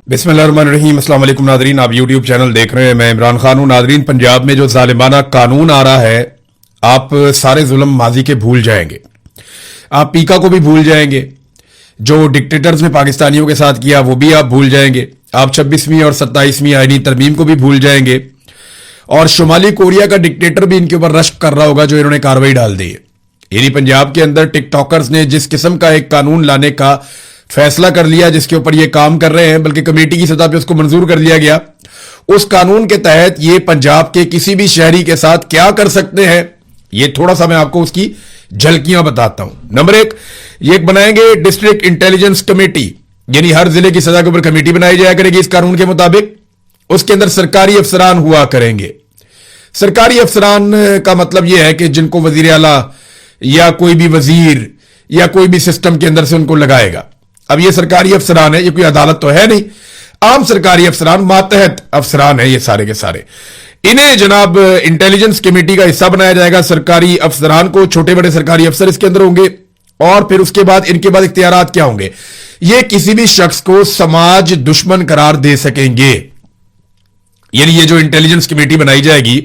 बिस्मिल्लाहिर्रहमानिर्रहीम। अस्सलाम वालेकुम नादरीन, आप यूट्यूब चैनल देख रहे हैं, मैं इमरान खान हूं। नादरीन, पंजाब में जो जालिमाना कानून आ रहा है, आप सारे जुल्म माजी के भूल जाएंगे। आप पीका को भी भूल जाएंगे, जो डिक्टेटर्स ने पाकिस्तानियों के साथ किया वो भी आप भूल जाएंगे। आप 26वीं और 27वीं आईनी तरमीम को भी भूल जाएंगे, और शुमाली कोरिया का डिक्टेटर भी इनके ऊपर रश्क कर रहा होगा जो इन्होंने कार्रवाई डाल दी है। यानी पंजाब के अंदर टिकटॉकर्स ने जिस किस्म का एक कानून लाने का फैसला कर लिया, जिसके ऊपर ये काम कर रहे हैं, बल्कि कमेटी की सतह पे उसको मंजूर कर लिया गया, उस कानून के तहत ये पंजाब के किसी भी शहरी के साथ क्या कर सकते हैं, ये थोड़ा सा मैं आपको उसकी झलकियां बताता हूं। नंबर एक, ये बनाएंगे डिस्ट्रिक्ट इंटेलिजेंस कमेटी, यानी हर जिले की सजा के ऊपर कमेटी बनाई जाया करेगी इस कानून के मुताबिक। उसके अंदर सरकारी अफसरान हुआ करेंगे। सरकारी अफसरान का मतलब यह है कि जिनको वजीर आला या कोई भी वजीर या कोई भी सिस्टम के अंदर से उनको लगाएगा। अब ये सरकारी अफसरान है, ये कोई अदालत तो है नहीं, आम सरकारी अफसरान, मातहत अफसरान है ये सारे के सारे। इन्हें जनाब इंटेलिजेंस कमेटी का हिस्सा बनाया जाएगा। सरकारी अफसरान को, छोटे बड़े सरकारी अफसर इसके अंदर होंगे। और फिर उसके बाद इनके बाद इख्तियारात क्या होंगे, ये किसी भी शख्स को समाज दुश्मन करार दे सकेंगे। यानी ये जो इंटेलिजेंस कमेटी बनाई जाएगी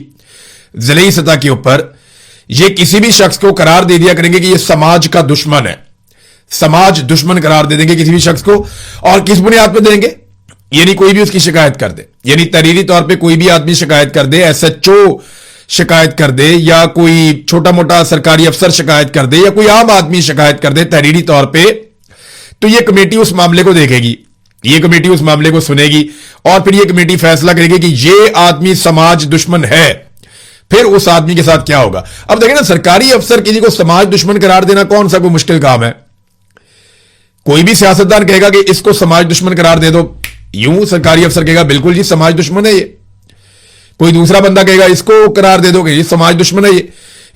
जिले सतह के ऊपर, ये किसी भी शख्स को करार दे दिया करेंगे कि ये समाज का दुश्मन है। समाज दुश्मन करार दे देंगे किसी भी शख्स को। और किस बुनियाद पर देंगे, यानी कोई भी उसकी शिकायत कर दे, यानी तहरीरी तौर पे कोई भी आदमी शिकायत कर दे, एसएचओ शिकायत कर दे, या कोई छोटा मोटा सरकारी अफसर शिकायत कर दे, या कोई आम आदमी शिकायत कर दे तहरीरी तौर पे, तो यह कमेटी उस मामले को देखेगी, ये कमेटी उस मामले को सुनेगी, और फिर यह कमेटी फैसला करेगी कि यह आदमी समाज दुश्मन है। फिर उस आदमी के साथ क्या होगा। अब देखिए ना, सरकारी अफसर किसी को समाज दुश्मन करार देना कौन सा कोई मुश्किल काम है। कोई भी सियासतदान कहेगा कि इसको समाज दुश्मन करार दे दो, यूं सरकारी अफसर कहेगा बिल्कुल जी समाज दुश्मन है ये। कोई दूसरा बंदा कहेगा इसको करार दे दो कि ये समाज दुश्मन है ये।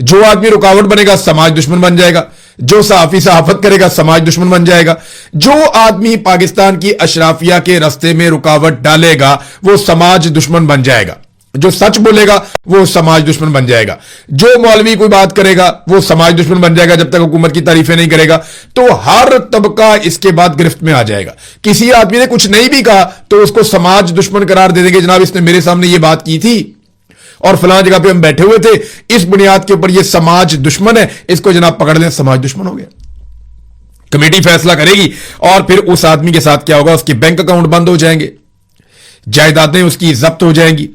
जो आदमी रुकावट बनेगा समाज दुश्मन बन जाएगा, जो सहाफी सहाफत करेगा समाज दुश्मन बन जाएगा, जो आदमी पाकिस्तान की अशराफिया के रास्ते में रुकावट डालेगा वो समाज दुश्मन बन जाएगा, जो सच बोलेगा वो समाज दुश्मन बन जाएगा, जो मौलवी कोई बात करेगा वो समाज दुश्मन बन जाएगा जब तक हुकूमत की तारीफें नहीं करेगा। तो हर तबका इसके बाद गिरफ्त में आ जाएगा। किसी आदमी ने कुछ नहीं भी कहा तो उसको समाज दुश्मन करार दे देंगे, जनाब इसने मेरे सामने ये बात की थी और फलां जगह पे हम बैठे हुए थे, इस बुनियाद के ऊपर ये समाज दुश्मन है, इसको जनाब पकड़ लें, समाज दुश्मन हो गया। कमेटी फैसला करेगी और फिर उस आदमी के साथ क्या होगा, उसके बैंक अकाउंट बंद हो जाएंगे, जायदादें उसकी जब्त हो जाएंगी,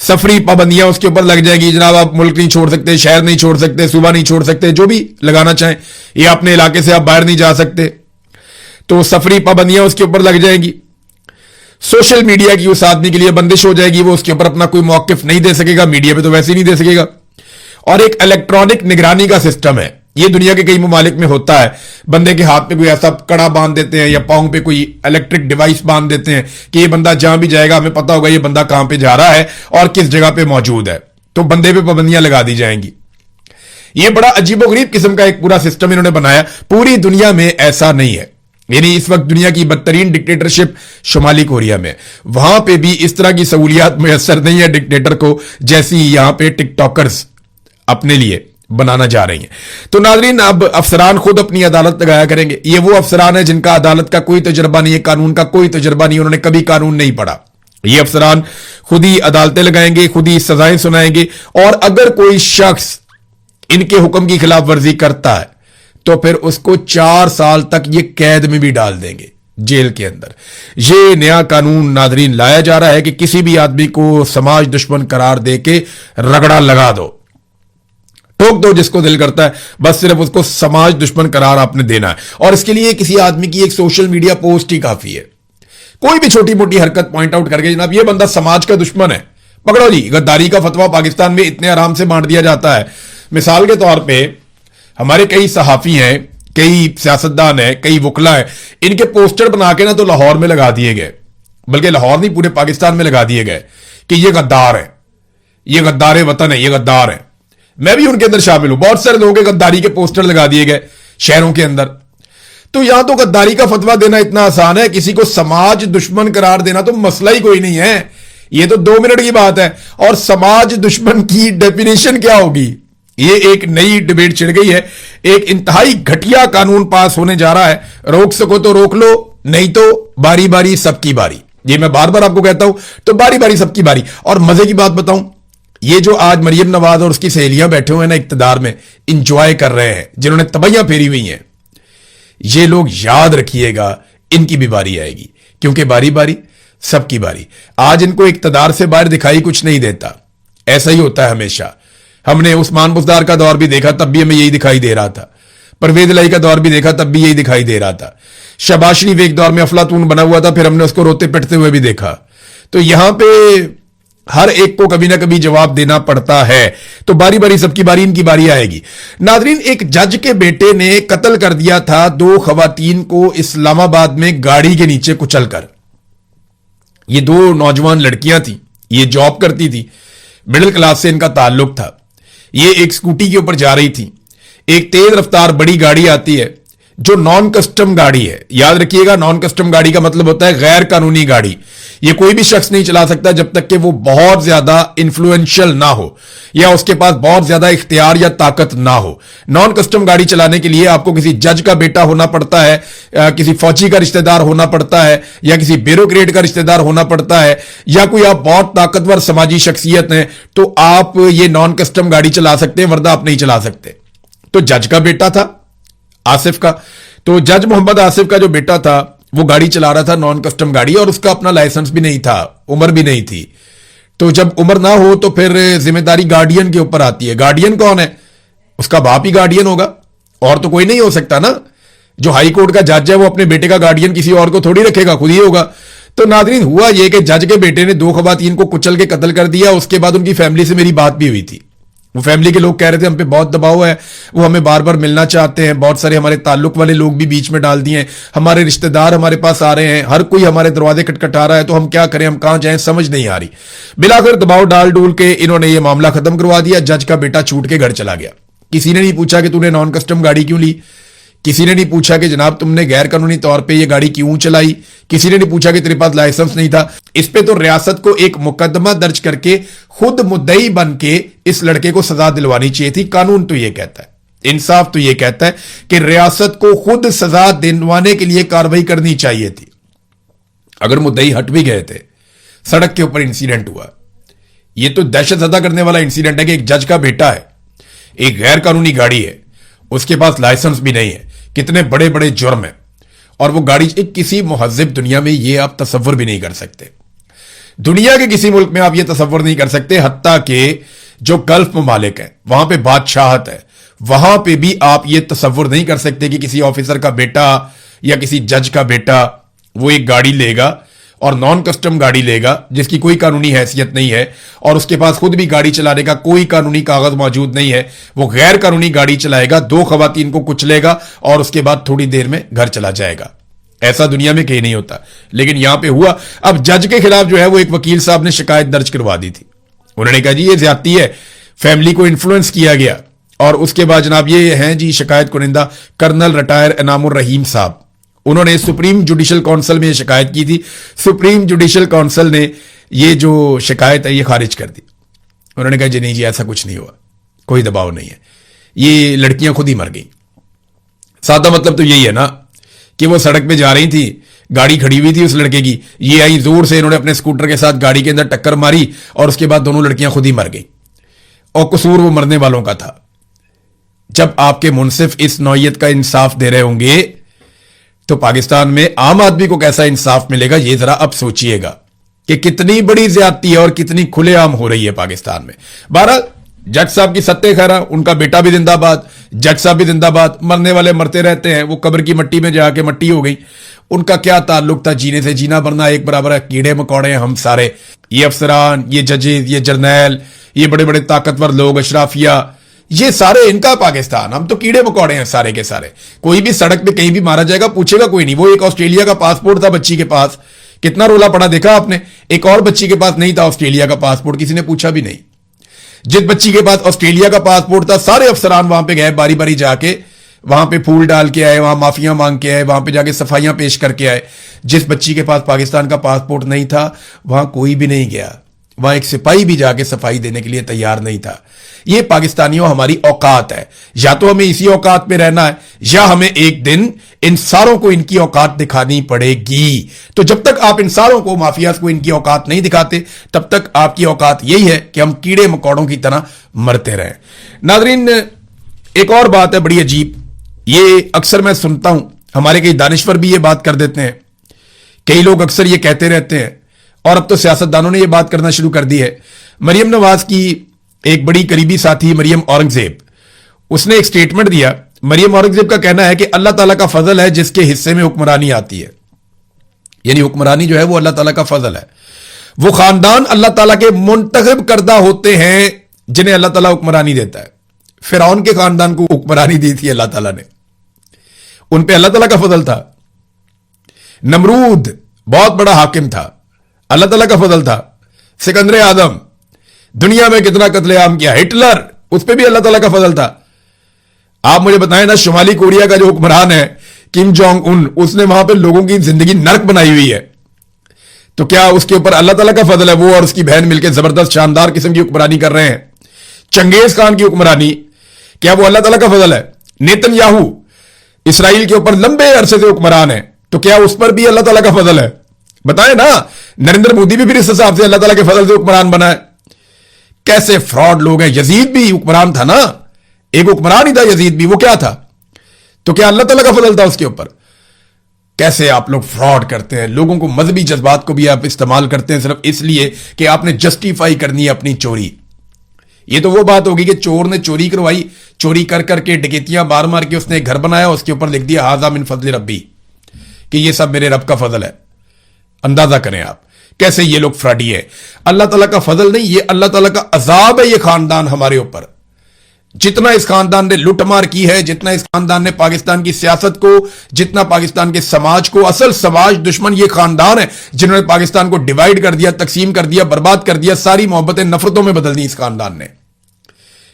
सफरी पाबंदियां उसके ऊपर लग जाएगी, जनाब आप मुल्क नहीं छोड़ सकते, शहर नहीं छोड़ सकते, सूबा नहीं छोड़ सकते, जो भी लगाना चाहें, ये अपने इलाके से आप बाहर नहीं जा सकते, तो सफरी पाबंदियां उसके ऊपर लग जाएंगी। सोशल मीडिया की उस आदमी के लिए बंदिश हो जाएगी, वो उसके ऊपर अपना कोई मौकिफ नहीं दे सकेगा, मीडिया पे तो वैसे ही नहीं दे सकेगा। और एक इलेक्ट्रॉनिक निगरानी का सिस्टम है, ये दुनिया के कई ममालिक में होता है। बंदे के हाथ पे कोई ऐसा कड़ा बांध देते हैं या पांव पे कोई इलेक्ट्रिक डिवाइस बांध देते हैं कि ये बंदा जहां भी जाएगा हमें पता होगा ये बंदा कहां पे जा रहा है और किस जगह पे मौजूद है, तो बंदे पे पाबंदियां लगा दी जाएंगी। ये बड़ा अजीबोगरीब किस्म का एक पूरा सिस्टम इन्होंने बनाया, पूरी दुनिया में ऐसा नहीं है। यानी इस वक्त दुनिया की बदतरीन डिक्टेटरशिप शुमाली कोरिया में, वहां पे भी इस तरह की सहूलियात मुयसर नहीं है डिक्टेटर को जैसी यहां पे टिकटॉकर्स अपने लिए बनाना जा रही हैं। तो नाजरीन, अब अफसरान खुद अपनी अदालत लगाया करेंगे। ये वो अफसरान है जिनका अदालत का कोई तजुर्बा नहीं है, कानून का कोई तजुर्बा नहीं, उन्होंने कभी कानून नहीं पढ़ा। ये अफसरान खुद ही अदालतें लगाएंगे, खुद ही सजाएं सुनाएंगे, और अगर कोई शख्स इनके हुक्म की खिलाफ वर्जी करता है तो फिर उसको 4 साल तक ये कैद में भी डाल देंगे, जेल के अंदर। ये नया कानून नाजरीन लाया जा रहा है कि किसी भी आदमी को समाज दुश्मन करार दे के रगड़ा लगा दो, ठोक दो जिसको दिल करता है, बस सिर्फ उसको समाज दुश्मन करार आपने देना है। और इसके लिए किसी आदमी की एक सोशल मीडिया पोस्ट ही काफी है। कोई भी छोटी मोटी हरकत पॉइंट आउट करके जनाब ये बंदा समाज का दुश्मन है, पकड़ो जी। गद्दारी का फतवा पाकिस्तान में इतने आराम से बांट दिया जाता है। मिसाल के तौर पर हमारे कई सहाफी हैं, कई सियासतदान हैं, कई वकला हैं, इनके पोस्टर बना के ना तो लाहौर में लगा दिए गए, बल्कि लाहौर नहीं पूरे पाकिस्तान में लगा दिए गए कि ये गद्दार है, ये गद्दार वतन है, ये गद्दार है। मैं भी उनके अंदर शामिल हूं। बहुत सारे लोगों के गद्दारी के पोस्टर लगा दिए गए शहरों के अंदर। तो यहां तो गद्दारी का फतवा देना इतना आसान है, किसी को समाज दुश्मन करार देना तो मसला ही कोई नहीं है, ये तो 2 मिनट की बात है। और समाज दुश्मन की डेफिनेशन क्या होगी, ये एक नई डिबेट छिड़ गई है। एक इंतहाई घटिया कानून पास होने जा रहा है, रोक सको तो रोक लो, नहीं तो बारी बारी सबकी बारी। ये मैं बार बार आपको कहता हूं। तो बारी बारी सबकी बारी। और मजे की बात बताऊं, ये जो आज मरियम नवाज और उसकी सहेलियां बैठे हुए हैं ना इक्तदार में, इंजॉय कर रहे हैं, जिन्होंने तबैयां फेरी हुई हैं, ये लोग याद रखिएगा इनकी भी बारी आएगी, क्योंकि बारी बारी सबकी बारी। आज इनको इक्तदार से बाहर दिखाई कुछ नहीं देता, ऐसा ही होता है हमेशा। हमने उस्मान बुज़दार का दौर भी देखा, तब भी हमें यही दिखाई दे रहा था। परवेज इलाही का दौर भी देखा, तब भी यही दिखाई दे रहा था। शहबाज शरीफ एक दौर में अफलातून बना हुआ था, फिर हमने उसको रोते पिटते हुए भी देखा। तो यहां पे हर एक को कभी ना कभी जवाब देना पड़ता है। तो बारी बारी सबकी बारी, इनकी बारी आएगी। नादरीन, एक जज के बेटे ने कत्ल कर दिया था 2 खवातीन को इस्लामाबाद में गाड़ी के नीचे कुचलकर। ये 2 नौजवान लड़कियां थी, ये जॉब करती थी, मिडिल क्लास से इनका ताल्लुक था। ये एक स्कूटी के ऊपर जा रही थी, एक तेज रफ्तार बड़ी गाड़ी आती है जो नॉन कस्टम गाड़ी है। याद रखिएगा, नॉन कस्टम गाड़ी का मतलब होता है गैर कानूनी गाड़ी। ये कोई भी शख्स नहीं चला सकता जब तक कि वो बहुत ज्यादा इन्फ्लुएंशियल ना हो या उसके पास बहुत ज्यादा इख्तियार या ताकत ना हो। नॉन कस्टम गाड़ी चलाने के लिए आपको किसी जज का बेटा होना पड़ता है, किसी फौजी का रिश्तेदार होना पड़ता है, या किसी ब्यूरोक्रेट का रिश्तेदार होना पड़ता है, या कोई आप बहुत ताकतवर समाजी शख्सियत हैं तो आप ये नॉन कस्टम गाड़ी चला सकते हैं, वरना आप नहीं चला सकते। तो जज का बेटा था आसिफ का, तो जज मोहम्मद आसिफ का जो बेटा था वो गाड़ी चला रहा था नॉन कस्टम गाड़ी, और उसका अपना लाइसेंस भी नहीं था, उम्र भी नहीं थी। तो जब उम्र ना हो तो फिर जिम्मेदारी गार्डियन के ऊपर आती है। गार्डियन कौन है? उसका बाप ही गार्डियन होगा, और तो कोई नहीं हो सकता ना। जो हाई कोर्ट का जज है वो अपने बेटे का गार्डियन किसी और को थोड़ी रखेगा, खुद ही होगा। तो नादरीन, हुआ ये कि जज के बेटे ने 2 खवातीन को कुचल के कत्ल कर दिया। उसके बाद उनकी फैमिली से मेरी बात भी हुई थी। वो फैमिली के लोग कह रहे थे हम पे बहुत दबाव है, वो हमें बार बार मिलना चाहते हैं, बहुत सारे हमारे ताल्लुक वाले लोग भी बीच में डाल दिए हैं, हमारे रिश्तेदार हमारे पास आ रहे हैं, हर कोई हमारे दरवाजे खटखटा रहा है, तो हम क्या करें, हम कहां जाएं, समझ नहीं आ रही। मिलाकर दबाव डाल डूल के इन्होंने ये मामला खत्म करवा दिया। जज का बेटा छूट के घर चला गया। किसी ने नहीं पूछा कि तूने नॉन कस्टम गाड़ी क्यों ली, किसी ने नहीं पूछा कि जनाब तुमने गैर कानूनी तौर पे ये गाड़ी क्यों चलाई, किसी ने नहीं पूछा कि तेरे पास लाइसेंस नहीं था। इस पे तो रियासत को एक मुकदमा दर्ज करके खुद मुद्दई बन के इस लड़के को सजा दिलवानी चाहिए थी। कानून तो ये कहता है, इंसाफ तो ये कहता है कि रियासत को खुद सजा दिलवाने के लिए कार्रवाई करनी चाहिए थी। अगर मुद्दई हट भी गए थे, सड़क के ऊपर इंसिडेंट हुआ, ये तो दहशत ज़दा करने वाला इंसिडेंट है कि एक जज का बेटा है, एक गैर कानूनी गाड़ी है, उसके पास लाइसेंस भी नहीं है, कितने बड़े बड़े जुर्म है, और वो गाड़ी किसी मुहज्जिब दुनिया में ये आप तसव्वुर भी नहीं कर सकते। दुनिया के किसी मुल्क में आप ये तसव्वुर नहीं कर सकते, हत्ता के जो गल्फ ममालिक है वहां पे बादशाहत है, वहां पे भी आप ये तसव्वुर नहीं कर सकते कि किसी ऑफिसर का बेटा या किसी जज का बेटा वो एक गाड़ी लेगा और नॉन कस्टम गाड़ी लेगा जिसकी कोई कानूनी हैसियत नहीं है, और उसके पास खुद भी गाड़ी चलाने का कोई कानूनी कागज मौजूद नहीं है, वो गैर कानूनी गाड़ी चलाएगा, 2 खवातीन को कुचलेगा और उसके बाद थोड़ी देर में घर चला जाएगा। ऐसा दुनिया में कहीं नहीं होता, लेकिन यहां पे हुआ। अब जज के खिलाफ जो है वो एक वकील साहब ने शिकायत दर्ज करवा दी थी। उन्होंने कहा जी ये ज्यादती है, फैमिली को इन्फ्लुएंस किया गया। और उसके बाद जनाब ये हैं जी शिकायत कुनिंदा कर्नल रिटायर इनामुर रहीम साहब, उन्होंने सुप्रीम जुडिशल काउंसिल में शिकायत की थी। सुप्रीम जुडिशल काउंसिल ने ये जो शिकायत है ये खारिज कर दी। उन्होंने कहा जी नहीं जी ऐसा कुछ नहीं हुआ, कोई दबाव नहीं है, ये लड़कियां खुद ही मर गई। सादा मतलब तो यही है ना कि वो सड़क पे जा रही थी, गाड़ी खड़ी हुई थी उस लड़के की, ये आई जोर से, इन्होंने अपने स्कूटर के साथ गाड़ी के अंदर टक्कर मारी और उसके बाद दोनों लड़कियां खुद ही मर गई, और कसूर वो मरने वालों का था। जब आपके मुनसिफ इस नौयत का इंसाफ दे रहे होंगे तो पाकिस्तान में आम आदमी को कैसा इंसाफ मिलेगा, ये जरा अब सोचिएगा कि कितनी बड़ी ज्यादती है और कितनी खुलेआम हो रही है पाकिस्तान में। बहरहाल जज साहब की सत्ते खैरा, उनका बेटा भी जिंदाबाद, जज साहब भी जिंदाबाद। मरने वाले मरते रहते हैं, वो कब्र की मट्टी में जाके मट्टी हो गई। उनका क्या ताल्लुक था जीने से, जीना मरना एक बराबर है, कीड़े मकोड़े हैं हम सारे। ये अफसरान, ये जजेज, ये जर्नैल, ये बड़े बड़े ताकतवर लोग, अशराफिया, ये सारे इनका पाकिस्तान, हम तो कीड़े मकोड़े हैं सारे के सारे। कोई भी सड़क पे कहीं भी मारा जाएगा, पूछेगा कोई नहीं। वो एक ऑस्ट्रेलिया का पासपोर्ट था बच्ची के पास, कितना रोला पड़ा देखा आपने। एक और बच्ची के पास नहीं था ऑस्ट्रेलिया का पासपोर्ट, किसी ने पूछा भी नहीं। जिस बच्ची के पास ऑस्ट्रेलिया का पासपोर्ट था, सारे अफसरान वहां पे गए, बारी बारी जाके वहां पे फूल डाल के आए, वहां माफिया मांग के आए, वहां पे जाके सफाइयां पेश करके आए। जिस बच्ची के पास पाकिस्तान का पासपोर्ट नहीं था वहां कोई भी नहीं गया, वहां एक सिपाही भी जाके सफाई देने के लिए तैयार नहीं था। ये पाकिस्तानियों हमारी औकात है, या तो हमें इसी औकात में रहना है या हमें एक दिन इन सारों को इनकी औकात दिखानी पड़ेगी। तो जब तक आप इन सारों को, माफियाज को इनकी औकात नहीं दिखाते, तब तक आपकी औकात यही है कि हम कीड़े मकोड़ों की तरह मरते रहें। नाजरीन, एक और बात है बड़ी अजीब, ये अक्सर मैं सुनता हूं, हमारे कई दानिश्वर भी ये बात कर देते हैं, कई लोग अक्सर ये कहते रहते हैं, और अब तो सियासतदानों ने ये बात करना शुरू कर दी है। मरियम नवाज की एक बड़ी करीबी साथी मरियम औरंगजेब, उसने एक स्टेटमेंट दिया। मरियम औरंगजेब का कहना है कि अल्लाह ताला का फजल है जिसके हिस्से में हुक्मरानी आती है, यानी हुक्मरानी जो है वो अल्लाह ताला का फजल है। वो खानदान अल्लाह ताला के मुंतखब करदा होते हैं जिन्हें अल्लाह ताला हुक्मरानी देता है। फिरौन के खानदान को हुक्मरानी दी थी अल्लाह ताला ने, उन पे अल्लाह ताला का फजल था। नमरूद बहुत बड़ा हाकिम था, अल्लाह ताला का फजल था। सिकंदर आदम, दुनिया में कितना कत्लेआम किया। हिटलर, उस पर भी अल्लाह ताला का फजल था। आप मुझे बताएं ना, शुमाली कोरिया का जो हुक्मरान है किम जोंग उन, उसने वहां पे लोगों की जिंदगी नरक बनाई हुई है, तो क्या उसके ऊपर अल्लाह ताला का फजल है? वो और उसकी बहन मिलकर जबरदस्त शानदार किस्म की हुक्मरानी कर रहे हैं। चंगेज खान की हुक्मरानी, क्या वो अल्लाह ताला का फजल है? नेतन्याहू इसराइल के ऊपर लंबे अरसे से हुक्मरान है, तो क्या उस पर भी अल्लाह ताला का फजल है? बताएं ना। नरेंद्र मोदी भी फिर इस हिसाब से अल्लाह ताला के फजल से हुक्मरान बना है। कैसे फ्रॉड लोग हैं। यजीद भी हुक्मरान था ना, एक हुक्मरान ही था यजीद भी, वो क्या था? तो क्या अल्लाह ताला का फजल था उसके ऊपर? कैसे आप लोग फ्रॉड करते हैं, लोगों को मजहबी जज्बात को भी आप इस्तेमाल करते हैं सिर्फ इसलिए कि आपने जस्टिफाई करनी है अपनी चोरी। ये तो वो बात होगी कि चोर ने चोरी करवाई, चोरी कर करके डकैतियां मार मार के उसने एक घर बनाया, उसके ऊपर लिख दिया हाजा मिन फजल रब्बी, कि ये सब मेरे रब का फजल है। अंदाजा करें आप कैसे ये लोग फ्रॉडी है। अल्लाह ताला का फजल नहीं, ये अल्लाह ताला का अजाब है। ये खानदान हमारे ऊपर, जितना इस खानदान ने लुटमार की है, जितना इस खानदान ने पाकिस्तान की सियासत को, जितना पाकिस्तान के समाज को, असल समाज दुश्मन ये खानदान है जिन्होंने पाकिस्तान को डिवाइड कर दिया, तकसीम कर दिया, बर्बाद कर दिया, सारी मोहब्बतें नफरतों में बदल दी इस खानदान ने।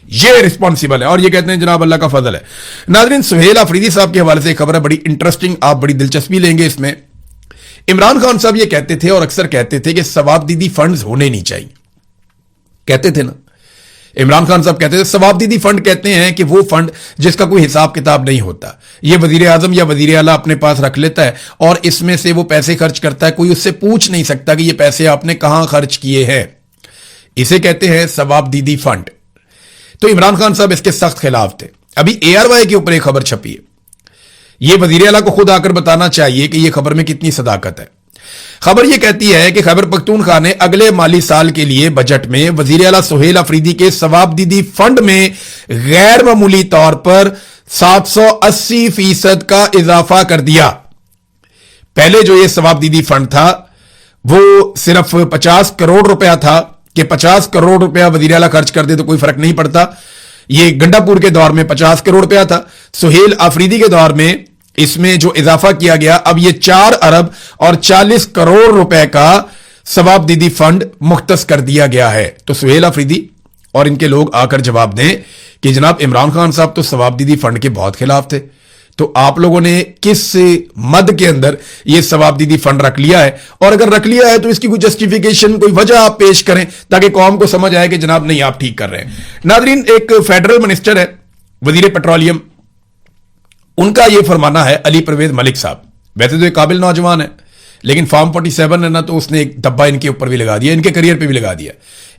ये रिस्पॉन्सिबल है और ये कहते हैं जनाब अल्लाह का फजल है। नाज़रीन, सुहेल अफरीदी साहब के हवाले से खबर है बड़ी इंटरेस्टिंग, आप बड़ी दिलचस्पी लेंगे इसमें। इमरान खान साहब ये कहते थे और अक्सर कहते थे कि सवाबदीदी फंड्स होने नहीं चाहिए, कहते थे ना। इमरान खान साहब कहते थे सवाबदीदी फंड कहते हैं कि वो फंड जिसका कोई हिसाब किताब नहीं होता, ये वजीर आजम या वजीर आला अपने पास रख लेता है और इसमें से वो पैसे खर्च करता है, कोई उससे पूछ नहीं सकता कि ये पैसे आपने कहां खर्च किए हैं। इसे कहते हैं सवाबदीदी फंड। तो इमरान खान साहब इसके सख्त खिलाफ थे। अभी ARY के ऊपर एक खबर छपी है, ये वजीर आला को खुद आकर बताना चाहिए कि यह खबर में कितनी सदाकत है। खबर यह कहती है कि खैबर पख्तूनख्वा ने अगले माली साल के लिए बजट में वजीर आला सुहेल अफरीदी के सवाबदीदी फंड में गैर मामूली तौर पर 780% का इजाफा कर दिया। पहले जो ये सवाबदीदी फंड था वो सिर्फ 50 करोड़ रुपया था कि 50 करोड़ रुपया वजीर आला खर्च कर दे तो कोई फर्क नहीं पड़ता। ये गंडापुर के दौर में 50 करोड़ रुपया था। सुहेल अफरीदी के दौर में इसमें जो इजाफा किया गया, अब ये 4 अरब और 40 करोड़ रुपए का सवाबदीदी फंड मुख्तस कर दिया गया है। तो सुहेल अफरीदी और इनके लोग आकर जवाब दें कि जनाब इमरान खान साहब तो सवाबदीदी फंड के बहुत खिलाफ थे, तो आप लोगों ने किस मद के अंदर ये सवाबदीदी फंड रख लिया है? और अगर रख लिया है तो इसकी कोई जस्टिफिकेशन, कोई वजह आप पेश करें ताकि कौम को समझ आए कि जनाब नहीं आप ठीक कर रहे हैं। नाजरीन, एक फेडरल मिनिस्टर है वजीर पेट्रोलियम, उनका यह फरमाना है, अली परवेज मलिक साहब। वैसे तो एक काबिल नौजवान है लेकिन फॉर्म 47 है ना, तो उसने एक धब्बा इनके ऊपर भी लगा दिया, इनके करियर पे भी लगा दिया।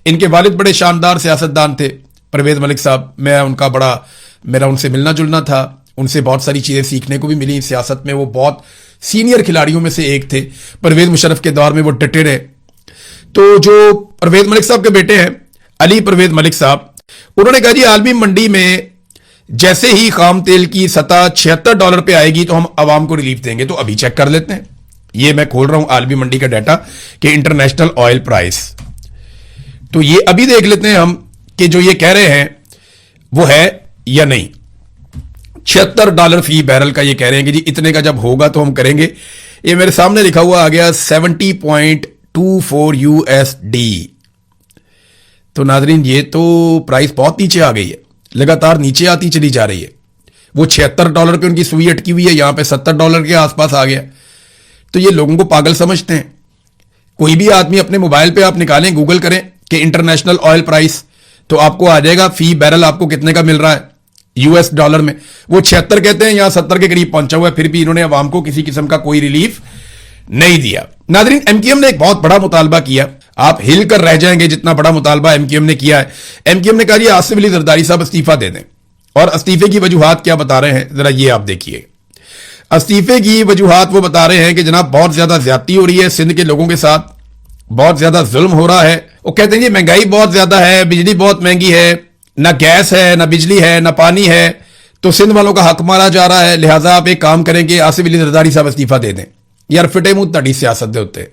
इनके वालिद बड़े शानदार सियासतदान थे परवेज मलिक साहब, मैं उनका बड़ा, मेरा उनसे मिलना जुलना था, उनसे बहुत सारी चीजें सीखने को भी मिली सियासत में। वो बहुत सीनियर खिलाड़ियों में से एक थे, परवेज मुशर्रफ के दौर में वो डटे रहे। तो जो परवेज मलिक साहब के बेटे हैं अली परवेज मलिक साहब, उन्होंने कहा जी आलमी मंडी में जैसे ही खाम तेल की सतह $76 पे आएगी तो हम आवाम को रिलीफ देंगे। तो अभी चेक कर लेते हैं, ये मैं खोल रहा हूं आलमी मंडी का डाटा कि इंटरनेशनल ऑयल प्राइस, तो ये अभी देख लेते हैं हम कि जो ये कह रहे हैं वो है या नहीं। $76 फी बैरल का ये कह रहे हैं कि जी इतने का जब होगा तो हम करेंगे। ये मेरे सामने लिखा हुआ आ गया 70.24 USD। तो नाजरीन, ये तो प्राइस बहुत नीचे आ गई है, लगातार नीचे आती चली जा रही है। वो $76 पे उनकी सुई अटकी हुई है, यहां पे $70 के आसपास आ गया। तो ये लोगों को पागल समझते हैं। कोई भी आदमी अपने मोबाइल पे आप निकालें, गूगल करें कि इंटरनेशनल ऑयल प्राइस, तो आपको आ जाएगा फी बैरल आपको कितने का मिल रहा है। यूएस डॉलर में। वो 76 कहते हैं, यहां 70 के करीब पहुंचा हुआ है, फिर भी इन्होंने अवाम को किसी किस्म का कोई रिलीफ नहीं दिया। नादरीन, एमक्यूएम ने एक बहुत बड़ा मुतालबा किया, आप हिल कर रह जाएंगे जितना बड़ा मुतालबा एमक्यूएम ने किया है। एमक्यूएम ने कहा जी आसिफ अली जरदारी साहब इस्तीफा दे दें, और इस्तीफे की वजूहात क्या बता रहे हैं, जरा ये आप देखिए। इस्तीफे की वजूहात वो बता रहे हैं कि जनाब बहुत ज्यादा ज्यादती हो रही है सिंध के लोगों के साथ, बहुत ज्यादा जुल्म हो रहा है। वो कहते हैं जी महंगाई बहुत ज्यादा है, बिजली बहुत महंगी है, ना गैस है, ना बिजली है, ना पानी है, तो सिंध वालों का हक मारा जा रहा है, लिहाजा आप एक काम करेंगे आसिफ अली जरदारी साहब इस्तीफा दे दें। यार फिटे मुंह तड़ी सियासत दे होते।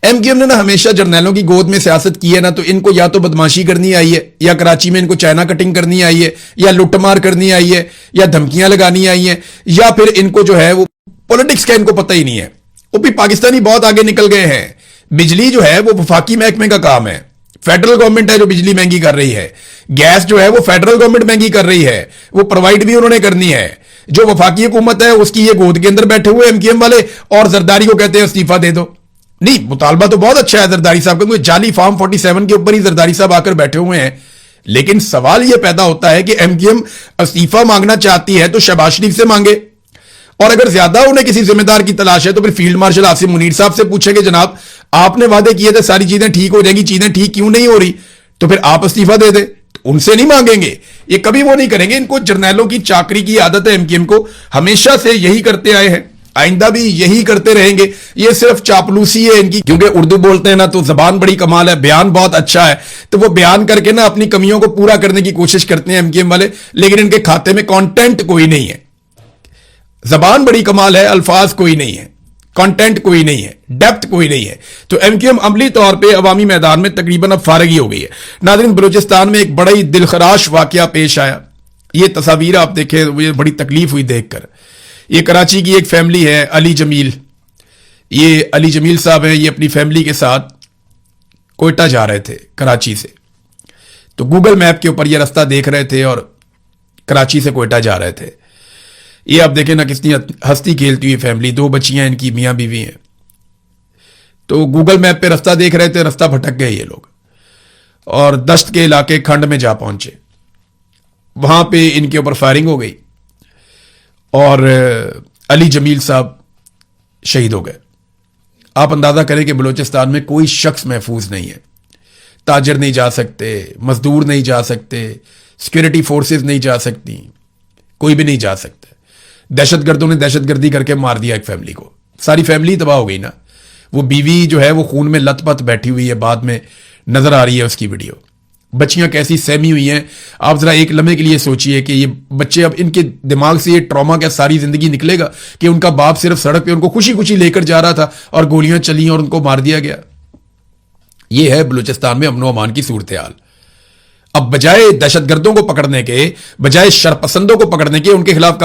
एमक्यूएम ने ना हमेशा जर्नैलों की गोद में सियासत की है ना, तो इनको या तो बदमाशी करनी आई है, या कराची में इनको चाइना कटिंग करनी आई है, या लुटमार करनी आई है, या धमकियां लगानी आई है, या फिर इनको जो है वो पॉलिटिक्स का इनको पता ही नहीं है। वो भी पाकिस्तानी बहुत आगे निकल गए हैं। बिजली जो है वो वफाकी महकमे का काम है, फेडरल गवर्नमेंट है जो बिजली महंगी कर रही है। गैस जो है वो फेडरल गवर्नमेंट महंगी कर रही है, वो प्रोवाइड भी उन्होंने करनी है। जो वफाकी हुकूमत है उसकी ये गोद के अंदर बैठे हुए एमक्यूएम वाले, और जरदारी को कहते हैं इस्तीफा दे दो। नहीं, मुतालबा तो बहुत अच्छा है जरदारी साहब का, जाली फार्म 47 के ऊपर ही जरदारी साहब आकर बैठे हुए हैं। लेकिन सवाल यह पैदा होता है कि एमक्यूएम इस्तीफा मांगना चाहती है तो शहबाज शरीफ से मांगे, और अगर ज्यादा उन्हें किसी जिम्मेदार की तलाश है तो फिर फील्ड मार्शल आसिम मुनीर साहब से पूछेंगे जनाब आपने वादे किए थे सारी चीजें ठीक हो जाएंगी, चीजें ठीक क्यों नहीं हो रही, तो फिर आप इस्तीफा दे दे। उनसे नहीं मांगेंगे, ये कभी वो नहीं करेंगे। इनको जर्नैलों की चाकरी की आदत है एमक्यूएम को, हमेशा से यही करते आए हैं, आइंदा भी यही करते रहेंगे। ये सिर्फ चापलूसी है इनकी, क्योंकि उर्दू बोलते हैं ना तो जबान बड़ी कमाल है, बयान बहुत अच्छा है, तो वो बयान करके ना अपनी कमियों को पूरा करने की कोशिश करते हैं एमक्यूएम वाले, लेकिन इनके खाते में कंटेंट कोई नहीं है। जबान बड़ी कमाल है, अल्फाज कोई नहीं है, कंटेंट कोई नहीं है, डेप्थ कोई नहीं है। तो एमक्यूएम अमली तौर पे अवामी मैदान में तकरीबन अब फारग ही हो गई है। नाज़रीन, बलूचिस्तान में एक बड़ा ही दिलखराश वाकया पेश आया। ये तस्वीर आप देखें, मुझे बड़ी तकलीफ हुई देखकर। ये कराची की एक फैमिली है, अली जमील। ये अली जमील साहब हैं, ये अपनी फैमिली के साथ कोयटा जा रहे थे कराची से, तो गूगल मैप के ऊपर ये रास्ता देख रहे थे और कराची से कोयटा जा रहे थे। ये आप देखें ना कितनी हंसती खेलती हुई फैमिली, 2 बच्चियां इनकी, मियां बीवी हैं। तो गूगल मैप पे रास्ता देख रहे थे, रास्ता भटक गए ये लोग और दश्त के इलाके खंड में जा पहुंचे। वहां पे इनके ऊपर फायरिंग हो गई और अली जमील साहब शहीद हो गए। आप अंदाजा करें कि बलूचिस्तान में कोई शख्स महफूज नहीं है। ताजर नहीं जा सकते, मजदूर नहीं जा सकते, सिक्योरिटी फोर्सेस नहीं जा सकती, कोई भी नहीं जा सकता। दहशतगर्दों ने दहशतगर्दी करके मार दिया एक फैमिली को, सारी फैमिली तबाह हो गई ना। वो बीवी जो है वो खून में लथपथ बैठी हुई है, बाद में नजर आ रही है उसकी वीडियो। बच्चियां कैसी सहमी हुई हैं, आप जरा एक लम्हे के लिए सोचिए कि ये बच्चे, अब इनके दिमाग से ये ट्रॉमा क्या सारी जिंदगी निकलेगा कि उनका बाप सिर्फ सड़क पे उनको खुशी खुशी लेकर जा रहा था और गोलियां चली और उनको मार दिया गया। ये है बलूचिस्तान में अमनो अमान की सूरत हाल। अब बजाय दहशतगर्दों को पकड़ने के, बजाय शरपसंदों को पकड़ने के, उनके खिलाफ